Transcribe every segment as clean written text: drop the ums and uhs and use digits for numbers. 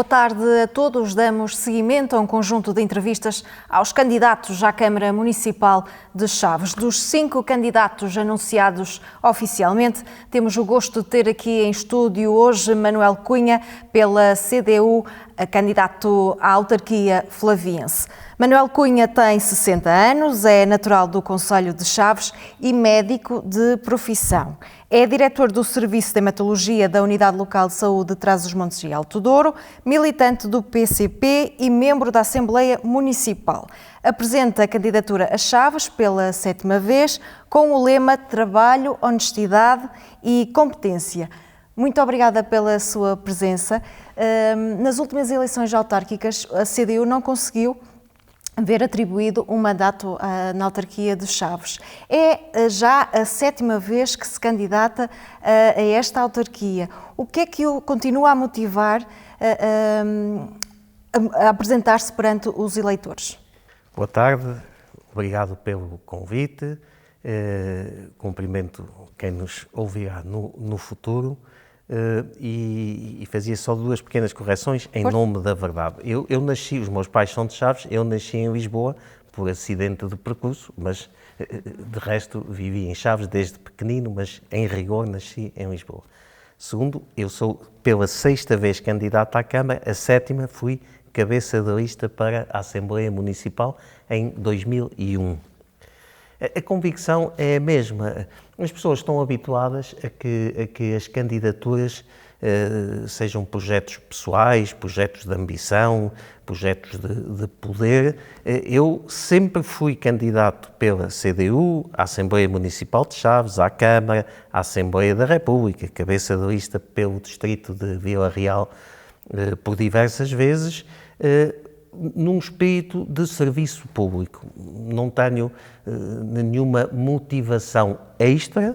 Boa tarde a todos. Damos seguimento a um conjunto de entrevistas aos candidatos à Câmara Municipal de Chaves. Dos 5 candidatos anunciados oficialmente, temos o gosto de ter aqui em estúdio hoje Manuel Cunha, pela CDU, candidato à autarquia flaviense. Manuel Cunha tem 60 anos, é natural do concelho de Chaves e médico de profissão. É diretor do Serviço de Hematologia da Unidade Local de Saúde de Trás-os-Montes e Alto Douro, militante do PCP e membro da Assembleia Municipal. Apresenta a candidatura a Chaves pela 7ª vez, com o lema Trabalho, Honestidade e Competência. Muito obrigada pela sua presença. Nas últimas eleições autárquicas, a CDU não conseguiu ver atribuído um mandato na autarquia de Chaves. É já a 7ª vez que se candidata a esta autarquia. O que é que o continua a motivar a apresentar-se perante os eleitores? Boa tarde, obrigado pelo convite. Cumprimento quem nos ouvirá no futuro. E fazia só 2 pequenas correções em nome da verdade. Eu nasci, os meus pais são de Chaves, eu nasci em Lisboa por acidente de percurso, mas de resto vivi em Chaves desde pequenino, mas em rigor nasci em Lisboa. Segundo, eu sou pela 6ª vez candidato à Câmara, a 7ª fui cabeça de lista para a Assembleia Municipal em 2001. A convicção é a mesma. As pessoas estão habituadas a que as candidaturas sejam projetos pessoais, projetos de ambição, projetos de poder. Eu sempre fui candidato pela CDU, à Assembleia Municipal de Chaves, à Câmara, à Assembleia da República, cabeça de lista pelo distrito de Vila Real por diversas vezes, num espírito de serviço público. Não tenho nenhuma motivação extra.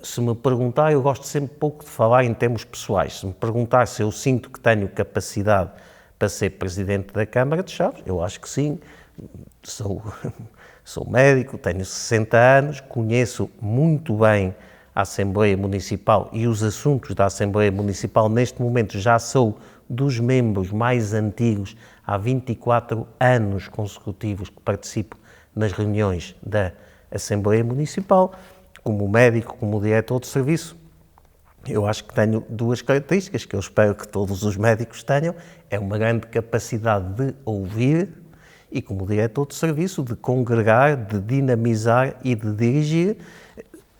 Se me perguntar, eu gosto sempre pouco de falar em termos pessoais. Se me perguntar se eu sinto que tenho capacidade para ser Presidente da Câmara de Chaves, eu acho que sim. Sou médico, tenho 60 anos, conheço muito bem a Assembleia Municipal e os assuntos da Assembleia Municipal. Neste momento já sou dos membros mais antigos, há 24 anos consecutivos que participo nas reuniões da Assembleia Municipal, como médico, como diretor de serviço. Eu acho que tenho 2 características que eu espero que todos os médicos tenham, é uma grande capacidade de ouvir e, como diretor de serviço, de congregar, de dinamizar e de dirigir.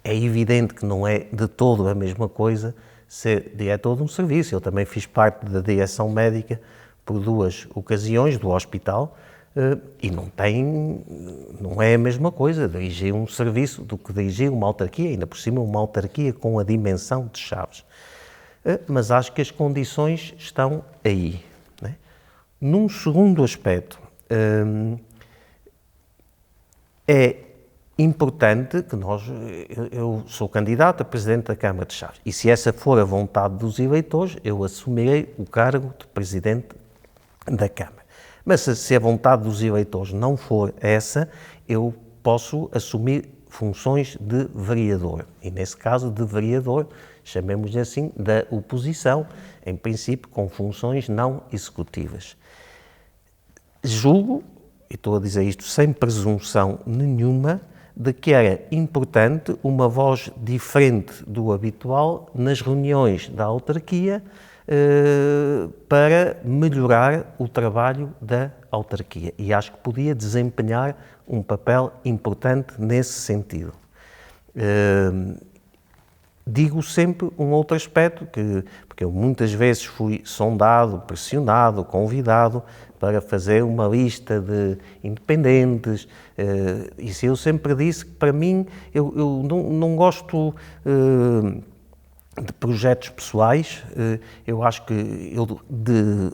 É evidente que não é de todo a mesma coisa ser diretor de um serviço. Eu também fiz parte da direção médica por 2 ocasiões do hospital e não é a mesma coisa dirigir um serviço do que dirigir uma autarquia, ainda por cima uma autarquia com a dimensão de Chaves. Mas acho que as condições estão aí, né? Num segundo aspecto, é importante que eu sou candidato a Presidente da Câmara de Chaves e se essa for a vontade dos eleitores, eu assumirei o cargo de Presidente da Câmara. Mas se a vontade dos eleitores não for essa, eu posso assumir funções de vereador e nesse caso de vereador, chamemos assim, da oposição, em princípio com funções não executivas. Julgo, e estou a dizer isto sem presunção nenhuma, de que era importante uma voz diferente do habitual nas reuniões da autarquia para melhorar o trabalho da autarquia. E acho que podia desempenhar um papel importante nesse sentido. Digo sempre um outro aspecto, porque eu muitas vezes fui sondado, pressionado, convidado para fazer uma lista de independentes, e eu sempre disse que para mim, eu não gosto de projetos pessoais. Eu acho que eu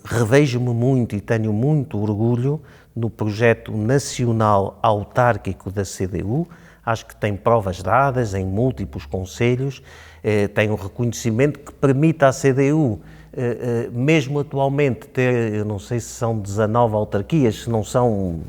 revejo-me muito e tenho muito orgulho no projeto nacional autárquico da CDU. Acho que tem provas dadas em múltiplos concelhos, tem um reconhecimento que permite à CDU, mesmo atualmente, ter, eu não sei se são 19 autarquias, se não são,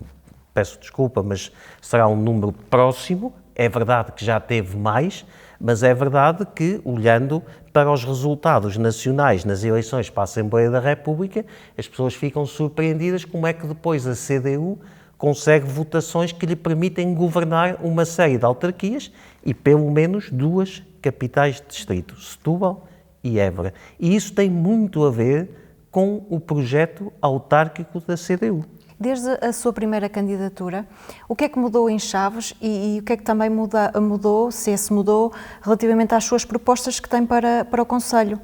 peço desculpa, mas será um número próximo, É verdade que já teve mais, mas é verdade que, olhando para os resultados nacionais nas eleições para a Assembleia da República, as pessoas ficam surpreendidas como é que depois a CDU consegue votações que lhe permitem governar uma série de autarquias e pelo menos 2 capitais de distrito, Setúbal e Évora. E isso tem muito a ver com o projeto autárquico da CDU. Desde a sua primeira candidatura, o que é que mudou em Chaves e o que é que também mudou, se mudou, relativamente às suas propostas que tem para o Conselho?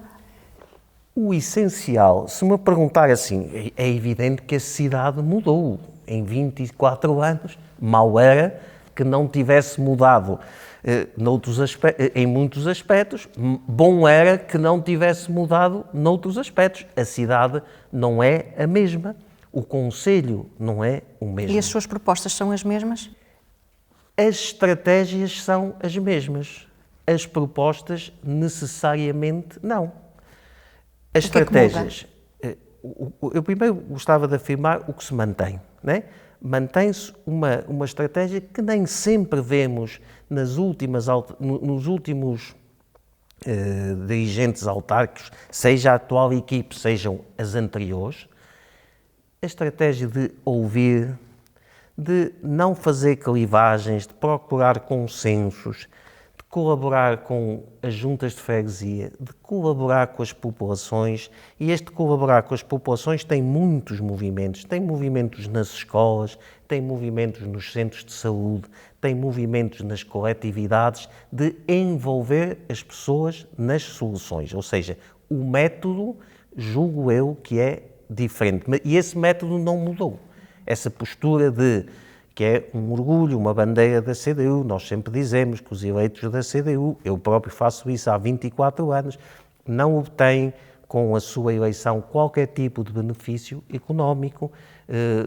O essencial, se me perguntar assim, é evidente que a cidade mudou. Em 24 anos, mal era que não tivesse mudado em muitos aspectos, bom era que não tivesse mudado noutros aspectos. A cidade não é a mesma, o concelho não é o mesmo. E as suas propostas são as mesmas? As estratégias são as mesmas, as propostas necessariamente não. As estratégias, eu primeiro gostava de afirmar o que se mantém, não é? Mantém-se uma estratégia que nem sempre vemos nos últimos dirigentes autárquicos, seja a atual equipe, sejam as anteriores, a estratégia de ouvir, de não fazer clivagens, de procurar consensos, de colaborar com as juntas de freguesia, de colaborar com as populações, e este colaborar com as populações tem muitos movimentos. Tem movimentos nas escolas, tem movimentos nos centros de saúde, tem movimentos nas coletividades de envolver as pessoas nas soluções. Ou seja, o método, julgo eu, que é diferente. E esse método não mudou. Essa postura que é um orgulho, uma bandeira da CDU, nós sempre dizemos que os eleitos da CDU, eu próprio faço isso há 24 anos, não obtêm com a sua eleição qualquer tipo de benefício económico,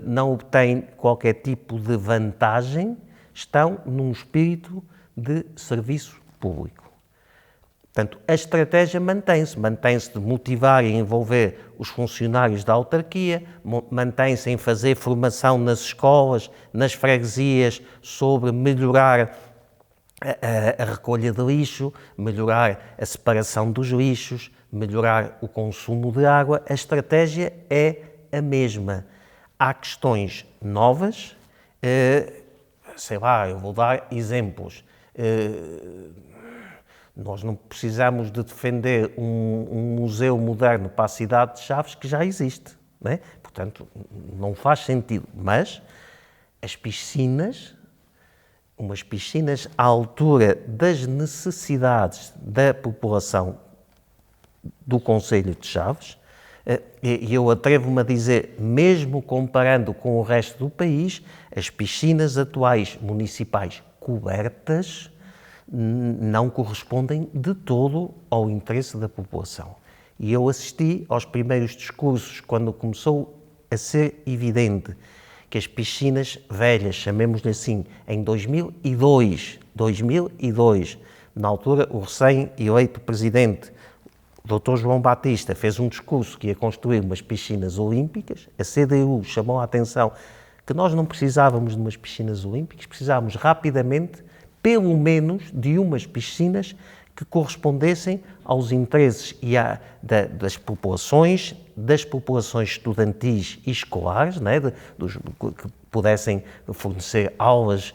não obtêm qualquer tipo de vantagem, estão num espírito de serviço público. Portanto, a estratégia mantém-se de motivar e envolver os funcionários da autarquia, mantém-se em fazer formação nas escolas, nas freguesias, sobre melhorar a recolha de lixo, melhorar a separação dos lixos, melhorar o consumo de água. A estratégia é a mesma. Há questões novas, sei lá, eu vou dar exemplos. Nós não precisamos de defender um museu moderno para a cidade de Chaves que já existe, não é? Portanto, não faz sentido. Mas as piscinas, umas piscinas à altura das necessidades da população do concelho de Chaves, e eu atrevo-me a dizer, mesmo comparando com o resto do país, as piscinas atuais municipais cobertas não correspondem de todo ao interesse da população. E eu assisti aos primeiros discursos, quando começou a ser evidente que as piscinas velhas, chamemos-lhe assim, em 2002, na altura o recém-eleito presidente, o Dr. João Batista, fez um discurso que ia construir umas piscinas olímpicas, a CDU chamou a atenção que nós não precisávamos de umas piscinas olímpicas, precisávamos rapidamente pelo menos de umas piscinas que correspondessem aos interesses das populações estudantis e escolares, né, que pudessem fornecer aulas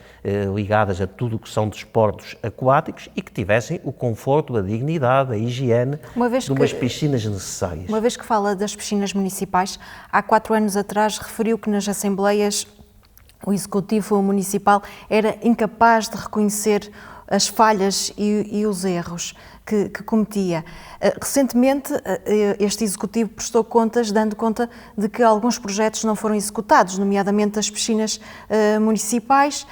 ligadas a tudo o que são desportos aquáticos e que tivessem o conforto, a dignidade, a higiene de umas piscinas necessárias. Uma vez que fala das piscinas municipais, há 4 anos atrás referiu que nas assembleias o Executivo Municipal era incapaz de reconhecer as falhas e os erros que cometia. Recentemente, este Executivo prestou contas, dando conta de que alguns projetos não foram executados, nomeadamente as piscinas municipais,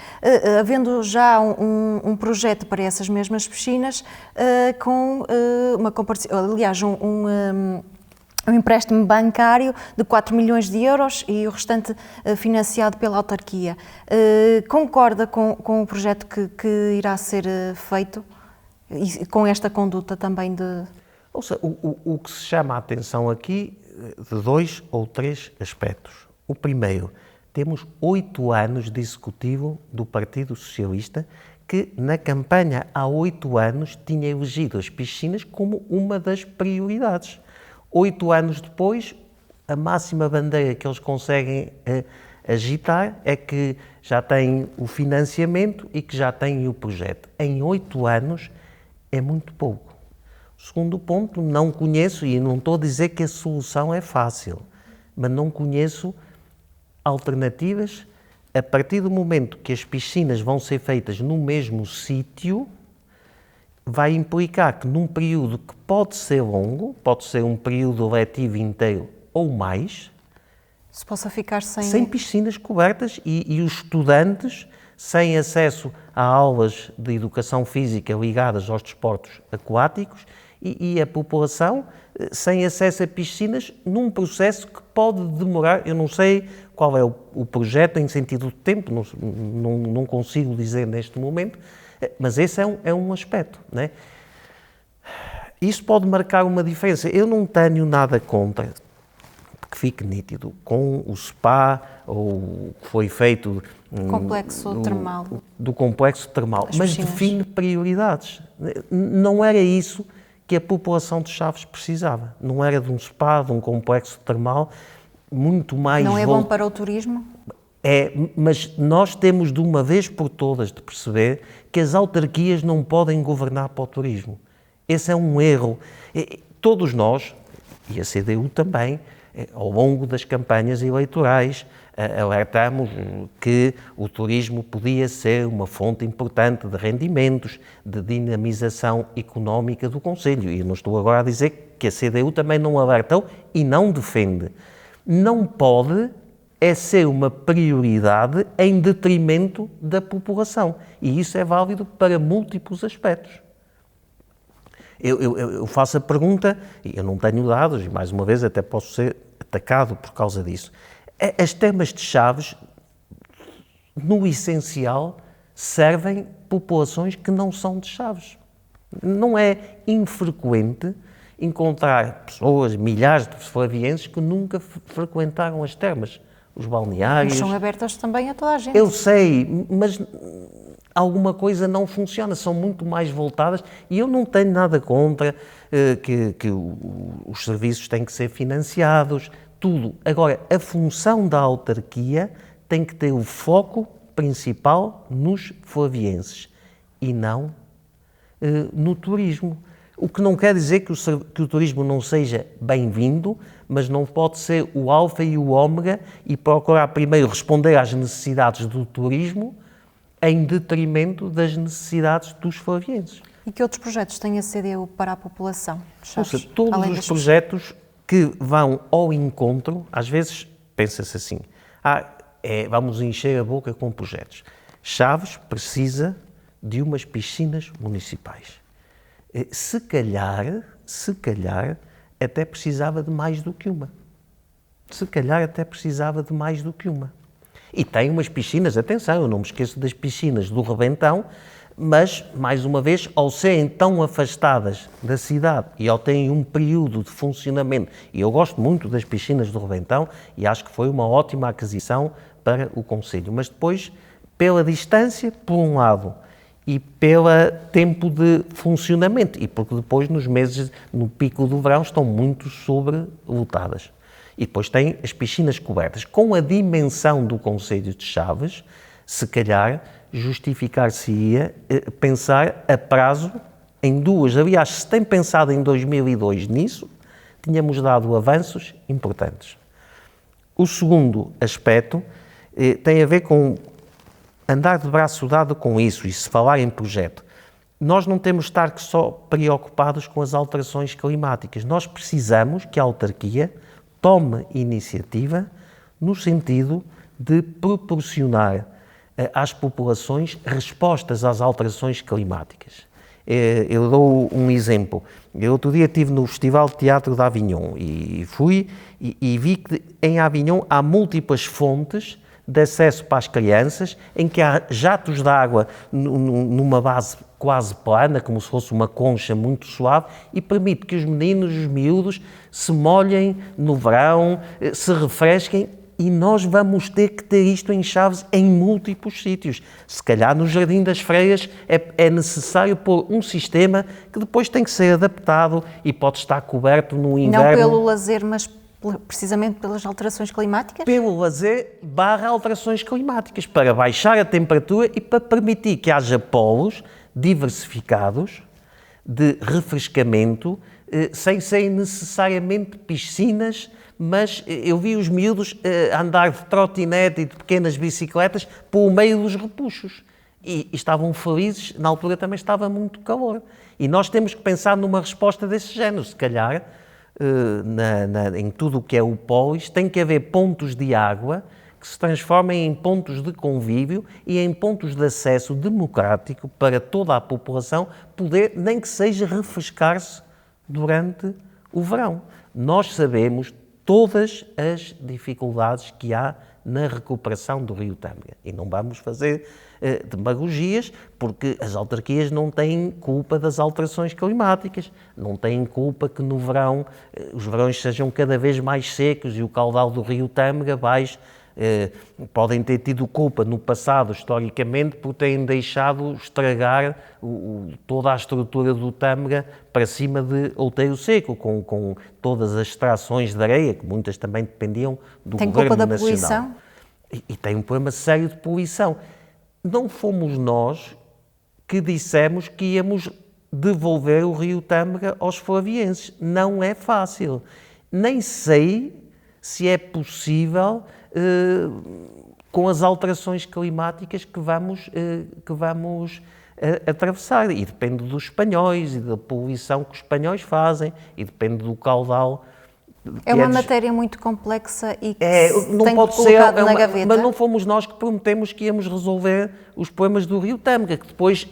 havendo já um projeto para essas mesmas piscinas, com um empréstimo bancário de 4 milhões de euros e o restante financiado pela autarquia. Concorda com o projeto que irá ser feito e com esta conduta também de... Ou seja, o que se chama a atenção aqui de 2 ou 3 aspectos. O primeiro, Temos 8 anos de executivo do Partido Socialista que, na campanha, há 8 anos, tinha elegido as piscinas como uma das prioridades. 8 anos depois, a máxima bandeira que eles conseguem agitar é que já têm o financiamento e que já têm o projeto. Em 8 anos é muito pouco. Segundo ponto, não conheço, e não estou a dizer que a solução é fácil, mas não conheço alternativas. A partir do momento que as piscinas vão ser feitas no mesmo sítio, vai implicar que num período que pode ser longo, pode ser um período letivo inteiro ou mais, se possa ficar sem piscinas cobertas e os estudantes sem acesso a aulas de educação física ligadas aos desportos aquáticos e a população sem acesso a piscinas num processo que pode demorar, eu não sei qual é o projeto em sentido de tempo, não consigo dizer neste momento, mas esse é um aspecto, não é? Isso pode marcar uma diferença. Eu não tenho nada contra que fique nítido com o SPA ou o que foi feito complexo termal. Do complexo termal, mas define prioridades. Não era isso que a população de Chaves precisava. Não era de um SPA, de um complexo termal, muito mais... Não é bom para o turismo? É, mas nós temos de uma vez por todas de perceber que as autarquias não podem governar para o turismo. Esse é um erro. Todos nós, e a CDU também, ao longo das campanhas eleitorais, alertamos que o turismo podia ser uma fonte importante de rendimentos, de dinamização económica do concelho. E não estou agora a dizer que a CDU também não alertou e não defende. Não pode ser uma prioridade em detrimento da população. E isso é válido para múltiplos aspectos. Eu faço a pergunta, e eu não tenho dados, e mais uma vez até posso ser atacado por causa disso. As termas de Chaves, no essencial, servem populações que não são de Chaves. Não é infrequente encontrar pessoas, milhares de flavienses que nunca frequentaram as termas, os balneários. Mas são abertas também a toda a gente. Eu sei, mas alguma coisa não funciona, são muito mais voltadas e eu não tenho nada contra que os serviços têm que ser financiados, tudo. Agora, a função da autarquia tem que ter o foco principal nos flavienses e não no turismo. O que não quer dizer que o turismo não seja bem-vindo, mas não pode ser o alfa e o ômega e procurar primeiro responder às necessidades do turismo em detrimento das necessidades dos flavienses. E que outros projetos tem a CDU para a população? Chaves, todos os projetos que vão ao encontro, às vezes pensa-se assim, vamos encher a boca com projetos. Chaves precisa de umas piscinas municipais. Se calhar, até precisava de mais do que uma. E tem umas piscinas, atenção, eu não me esqueço das piscinas do Rebentão, mas, mais uma vez, ao serem tão afastadas da cidade e ao terem um período de funcionamento, e eu gosto muito das piscinas do Rebentão e acho que foi uma ótima aquisição para o concelho, mas depois, pela distância, por um lado, e pelo tempo de funcionamento, e porque depois, nos meses, no pico do verão, estão muito sobrelotadas. E depois tem as piscinas cobertas. Com a dimensão do concelho de Chaves, se calhar justificar-se-ia pensar a prazo em duas. Aliás, se tem pensado em 2002 nisso, tínhamos dado avanços importantes. O segundo aspecto tem a ver com andar de braço dado com isso e se falar em projeto. Nós não temos de estar só preocupados com as alterações climáticas. Nós precisamos que a autarquia tome iniciativa no sentido de proporcionar às populações respostas às alterações climáticas. Eu dou um exemplo. Eu outro dia estive no Festival de Teatro de Avignon e fui e vi que em Avignon há múltiplas fontes de acesso para as crianças, em que há jatos de água numa base quase plana, como se fosse uma concha muito suave, e permite que os meninos, os miúdos, se molhem no verão, se refresquem E nós vamos ter que ter isto em Chaves em múltiplos sítios. Se calhar no Jardim das Freiras é necessário pôr um sistema que depois tem que ser adaptado e pode estar coberto no inverno. Não pelo lazer, mas precisamente pelas alterações climáticas? Pelo lazer / alterações climáticas, para baixar a temperatura e para permitir que haja polos diversificados de refrescamento, sem serem necessariamente piscinas, mas eu vi os miúdos andar de trotinete e de pequenas bicicletas pelo meio dos repuxos. E estavam felizes, na altura também estava muito calor. E nós temos que pensar numa resposta desse género. Se calhar, em tudo o que é o polis, tem que haver pontos de água que se transformem em pontos de convívio e em pontos de acesso democrático para toda a população poder, nem que seja, refrescar-se durante o verão. Nós sabemos todas as dificuldades que há na recuperação do Rio Tâmega. E não vamos fazer demagogias, porque as autarquias não têm culpa das alterações climáticas, não têm culpa que no verão os verões sejam cada vez mais secos e o caudal do Rio Tâmega baixe. Podem ter tido culpa no passado, historicamente, por terem deixado estragar toda a estrutura do Tâmega para cima de Outeiro Seco, com todas as extrações de areia, que muitas também dependiam do Tem governo culpa da nacional. poluição? E tem um problema sério de poluição. Não fomos nós que dissemos que íamos devolver o Rio Tâmega aos flavienses. Não é fácil. Nem sei se é possível com as alterações climáticas que vamos atravessar. E depende dos espanhóis e da poluição que os espanhóis fazem e depende do caudal. É uma matéria muito complexa e que não tem pode colocado ser, na gaveta. Mas não fomos nós que prometemos que íamos resolver os problemas do Rio Tâmega, que depois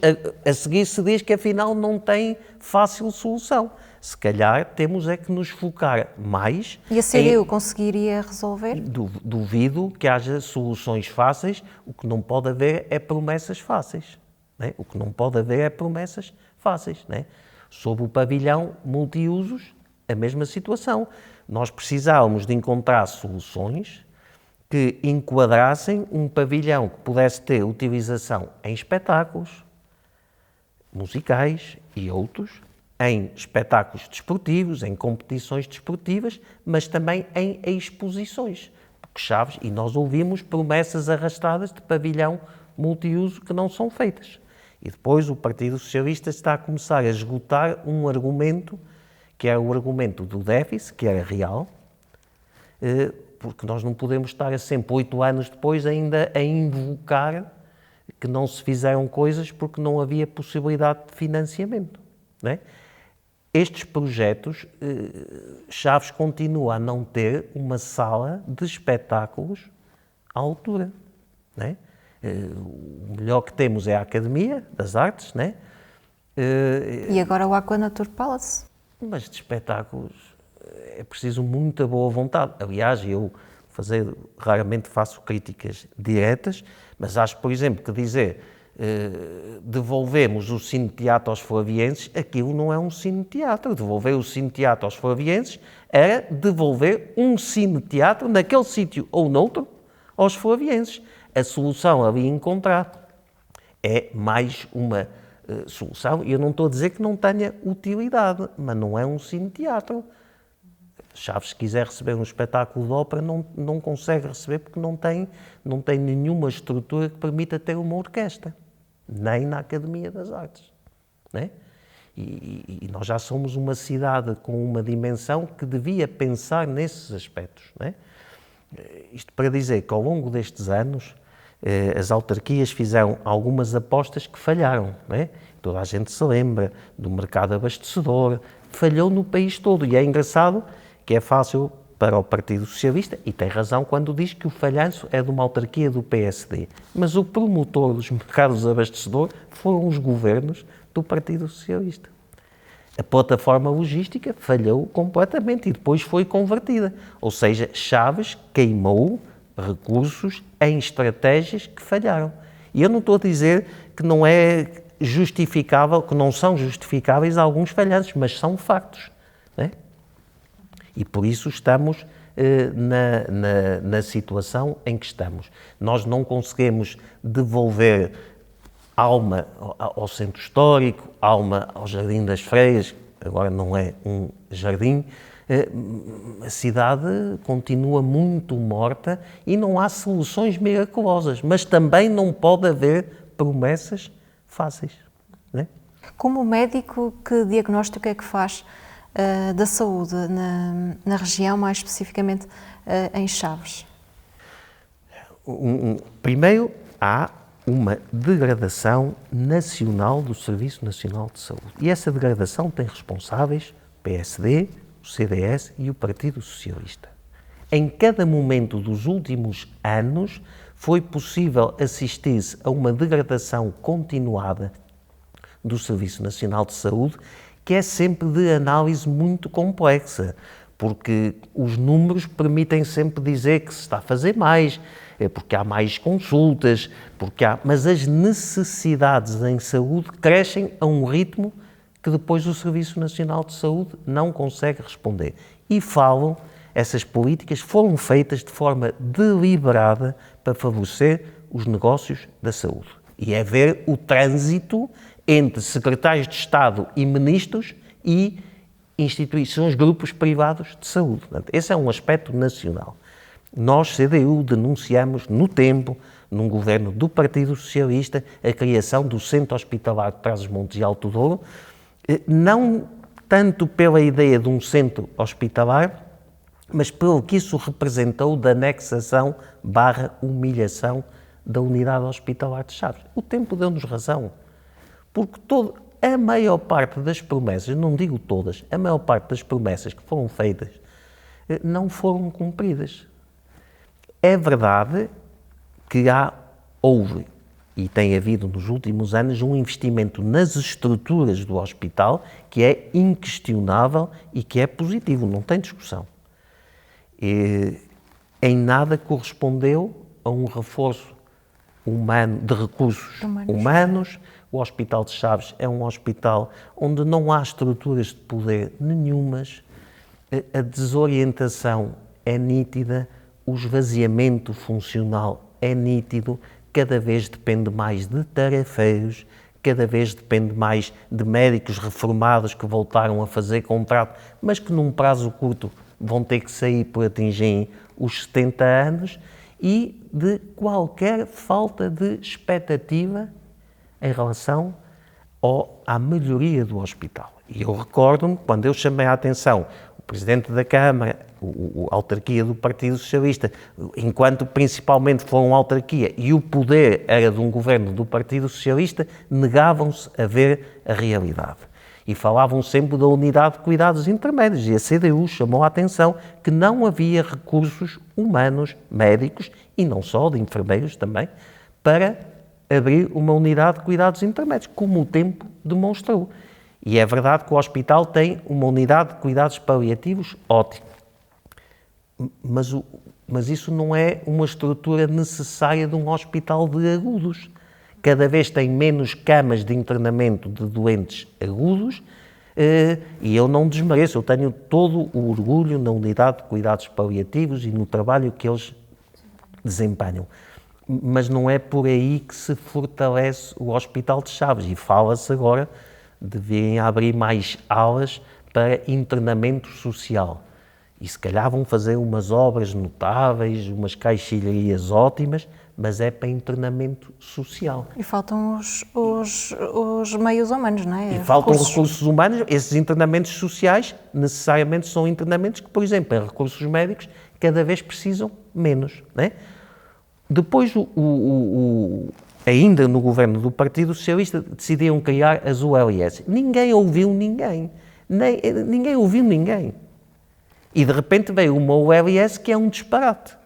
a seguir se diz que afinal não tem fácil solução. Se calhar temos é que nos focar mais. E a CDU conseguiria resolver? Duvido que haja soluções fáceis. O que não pode haver é promessas fáceis. Né? O que não pode haver é promessas fáceis. Né? Sob o pavilhão multiusos, a mesma situação. Nós precisávamos de encontrar soluções que enquadrassem um pavilhão que pudesse ter utilização em espetáculos musicais e outros, em espetáculos desportivos, em competições desportivas, mas também em exposições. Porque Chaves, e nós ouvimos promessas arrastadas de pavilhão multiuso que não são feitas. E depois o Partido Socialista está a começar a esgotar um argumento, que é o argumento do déficit, que era real, porque nós não podemos estar sempre 8 anos depois ainda a invocar que não se fizeram coisas porque não havia possibilidade de financiamento. Não é? Estes projetos, Chaves continua a não ter uma sala de espetáculos à altura. Não é? O melhor que temos é a Academia das Artes, não é? E agora o Aquanatur Palace. Mas de espetáculos é preciso muita boa vontade. Aliás, eu raramente faço críticas diretas, mas acho, por exemplo, que dizer devolvemos o Cine-Teatro aos flavienses, aquilo não é um Cine-Teatro. Devolver o Cine-Teatro aos flavienses era devolver um Cine-Teatro naquele sítio ou noutro aos flavienses. A solução ali encontrada é mais uma solução, e eu não estou a dizer que não tenha utilidade, mas não é um Cine-Teatro. Chaves, se quiser receber um espetáculo de ópera, não consegue receber porque não tem nenhuma estrutura que permita ter uma orquestra, nem na Academia das Artes. Não é? E nós já somos uma cidade com uma dimensão que devia pensar nesses aspectos. Não é? Isto para dizer que ao longo destes anos as autarquias fizeram algumas apostas que falharam. Não é? Toda a gente se lembra do mercado abastecedor, falhou no país todo, e é engraçado que é fácil para o Partido Socialista, e tem razão quando diz que o falhanço é de uma autarquia do PSD, mas o promotor dos mercados abastecedores foram os governos do Partido Socialista. A plataforma logística falhou completamente e depois foi convertida, ou seja, Chaves queimou recursos em estratégias que falharam. E eu não estou a dizer que não é justificável, que não são justificáveis alguns falhanços, mas são factos, não é? E por isso estamos na situação em que estamos. Nós não conseguimos devolver alma ao centro histórico, alma ao Jardim das Freiras, agora não é um jardim. A cidade continua muito morta e não há soluções miraculosas, mas também não pode haver promessas fáceis. Não é? Como médico, que diagnóstico é que faz da saúde na região, mais especificamente em Chaves? Primeiro, há uma degradação nacional do Serviço Nacional de Saúde. E essa degradação tem responsáveis o PSD, o CDS e o Partido Socialista. Em cada momento dos últimos anos foi possível assistir-se a uma degradação continuada do Serviço Nacional de Saúde, que é sempre de análise muito complexa, porque os números permitem sempre dizer que se está a fazer mais, porque há mais consultas, mas as necessidades em saúde crescem a um ritmo que depois o Serviço Nacional de Saúde não consegue responder. E essas políticas foram feitas de forma deliberada para favorecer os negócios da saúde. E é ver o trânsito entre secretários de Estado e ministros e instituições, grupos privados de saúde. Portanto, esse é um aspecto nacional. Nós, CDU, denunciamos no tempo, num governo do Partido Socialista, a criação do Centro Hospitalar de Trás-os-Montes e Alto Douro, não tanto pela ideia de um centro hospitalar, mas pelo que isso representou da anexação/humilhação da unidade hospitalar de Chaves. O tempo deu-nos razão, porque a maior parte das promessas, não digo todas, a maior parte das promessas que foram feitas não foram cumpridas. É verdade que houve e tem havido nos últimos anos um investimento nas estruturas do hospital que é inquestionável e que é positivo, não tem discussão. Em nada correspondeu a um reforço humano, de recursos humanos. O Hospital de Chaves é um hospital onde não há estruturas de poder nenhumas, a desorientação é nítida, o esvaziamento funcional é nítido, cada vez depende mais de tarefeiros, cada vez depende mais de médicos reformados que voltaram a fazer contrato, mas que num prazo curto vão ter que sair por atingirem os 70 anos, e de qualquer falta de expectativa em relação à melhoria do hospital. E eu recordo-me, quando eu chamei a atenção o Presidente da Câmara, a autarquia do Partido Socialista, enquanto principalmente foram autarquia e o poder era de um governo do Partido Socialista, negavam-se a ver a realidade. E falavam sempre da unidade de cuidados intermédios. E a CDU chamou a atenção que não havia recursos humanos, médicos, e não só, de enfermeiros também, para abrir uma unidade de cuidados intermédios, como o tempo demonstrou. E é verdade que o hospital tem uma unidade de cuidados paliativos ótima. Mas isso não é uma estrutura necessária de um hospital de agudos. Cada vez tem menos camas de internamento de doentes agudos, e eu não desmereço, eu tenho todo o orgulho na unidade de cuidados paliativos e no trabalho que eles desempenham. Mas não é por aí que se fortalece o Hospital de Chaves, e fala-se agora de virem a abrir mais alas para internamento social. E se calhar vão fazer umas obras notáveis, umas caixilharias ótimas, mas é para internamento social. E faltam os meios humanos, não é? E faltam recursos humanos. Esses internamentos sociais necessariamente são internamentos que, por exemplo, em recursos médicos, cada vez precisam menos, não é? Depois, ainda no governo do Partido Socialista, decidiram criar as ULS. Ninguém ouviu ninguém. Ninguém ouviu ninguém. E de repente veio uma ULS que é um disparate.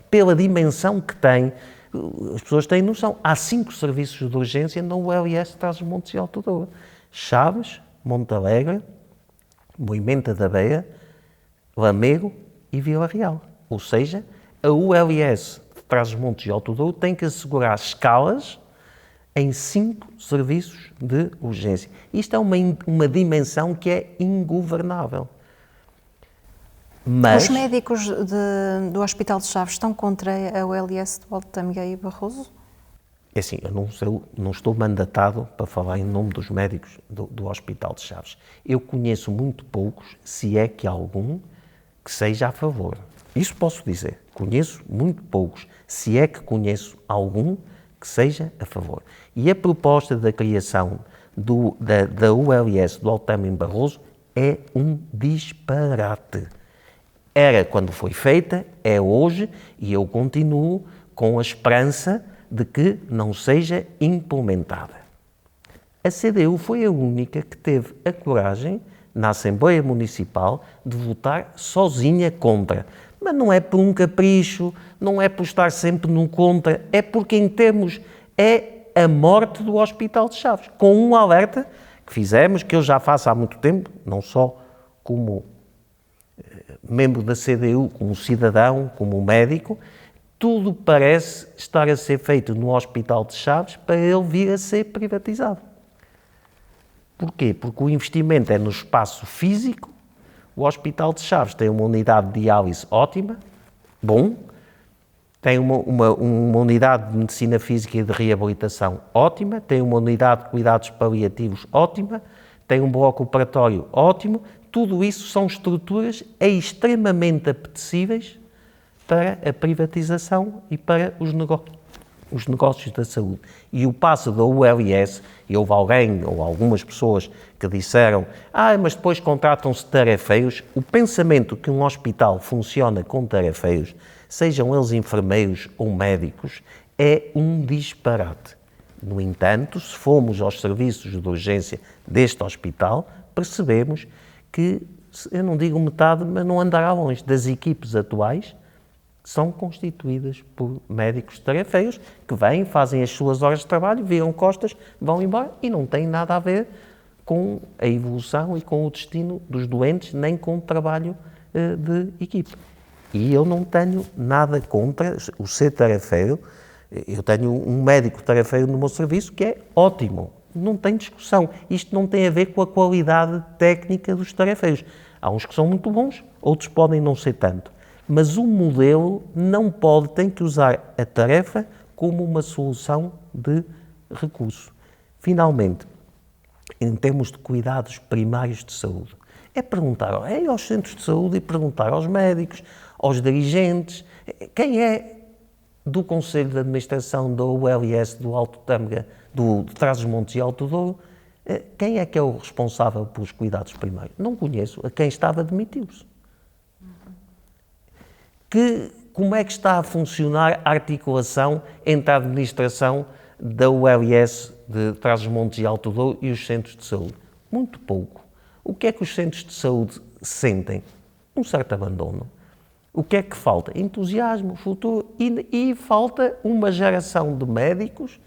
Pela dimensão que tem, as pessoas têm noção. Há 5 serviços de urgência na ULS de Trás-os-Montes e Alto Douro. Chaves, Montalegre, Moimenta da Beira, Lamego e Vila Real. Ou seja, a ULS de Trás-os-Montes e Alto Douro tem que assegurar escalas em 5 serviços de urgência. Isto é uma dimensão que é ingovernável. Mas, os médicos do Hospital de Chaves estão contra a OLS do Alto Tâmega e Barroso? é assim, eu não estou mandatado para falar em nome dos médicos do Hospital de Chaves. Eu conheço muito poucos, se é que algum, que seja a favor. Isso posso dizer. Conheço muito poucos, se é que conheço algum que seja a favor. E a proposta da criação da ULS do Alto Tâmega e Barroso é um disparate. Era quando foi feita, é hoje, e eu continuo com a esperança de que não seja implementada. A CDU foi a única que teve a coragem, na Assembleia Municipal, de votar sozinha contra. Mas não é por um capricho, não é por estar sempre no contra, é porque em termos é a morte do Hospital de Chaves, com um alerta que fizemos, que eu já faço há muito tempo, não só como membro da CDU, como cidadão, como médico, tudo parece estar a ser feito no Hospital de Chaves para ele vir a ser privatizado. Porquê? Porque o investimento é no espaço físico. O Hospital de Chaves tem uma unidade de diálise ótima, bom, tem uma unidade de medicina física e de reabilitação ótima, tem uma unidade de cuidados paliativos ótima, tem um bloco operatório ótimo. Tudo isso são estruturas extremamente apetecíveis para a privatização e para os negócios da saúde. E o passo da ULS, e houve alguém ou algumas pessoas que disseram mas depois contratam-se tarefeiros. O pensamento que um hospital funciona com tarefeiros, sejam eles enfermeiros ou médicos, é um disparate. No entanto, se formos aos serviços de urgência deste hospital, percebemos que, eu não digo metade, mas não andará longe, das equipes atuais são constituídas por médicos tarefeiros que vêm, fazem as suas horas de trabalho, viram costas, vão embora e não têm nada a ver com a evolução e com o destino dos doentes, nem com o trabalho de equipe. E eu não tenho nada contra o ser tarefeiro. Eu tenho um médico tarefeiro no meu serviço que é ótimo, não tem discussão. Isto não tem a ver com a qualidade técnica dos tarefeiros. Há uns que são muito bons, outros podem não ser tanto. Mas o modelo não pode, tem que usar a tarefa como uma solução de recurso. Finalmente, em termos de cuidados primários de saúde, é perguntar aos centros de saúde e perguntar aos médicos, aos dirigentes, quem é do Conselho de Administração da ULS do Alto Tâmega, de Trás-os-Montes e Alto Douro, quem é que é o responsável pelos cuidados primários? Não conheço, a quem estava demitiu-se. Como é que está a funcionar a articulação entre a administração da ULS de Trás-os-Montes e Alto Douro e os centros de saúde? Muito pouco. O que é que os centros de saúde sentem? Um certo abandono. O que é que falta? Entusiasmo, futuro e falta uma geração de médicos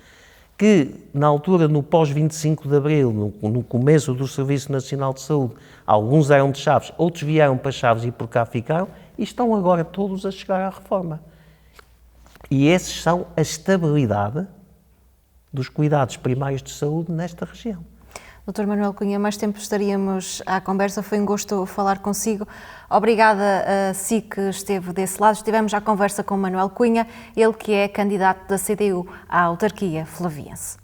que, na altura, no pós-25 de Abril, no começo do Serviço Nacional de Saúde, alguns eram de Chaves, outros vieram para Chaves e por cá ficaram, e estão agora todos a chegar à reforma. E esses são a estabilidade dos cuidados primários de saúde nesta região. Dr. Manuel Cunha, mais tempo estaríamos à conversa, foi um gosto falar consigo. Obrigada a si que esteve desse lado. Estivemos à conversa com Manuel Cunha, ele que é candidato da CDU à autarquia flaviense.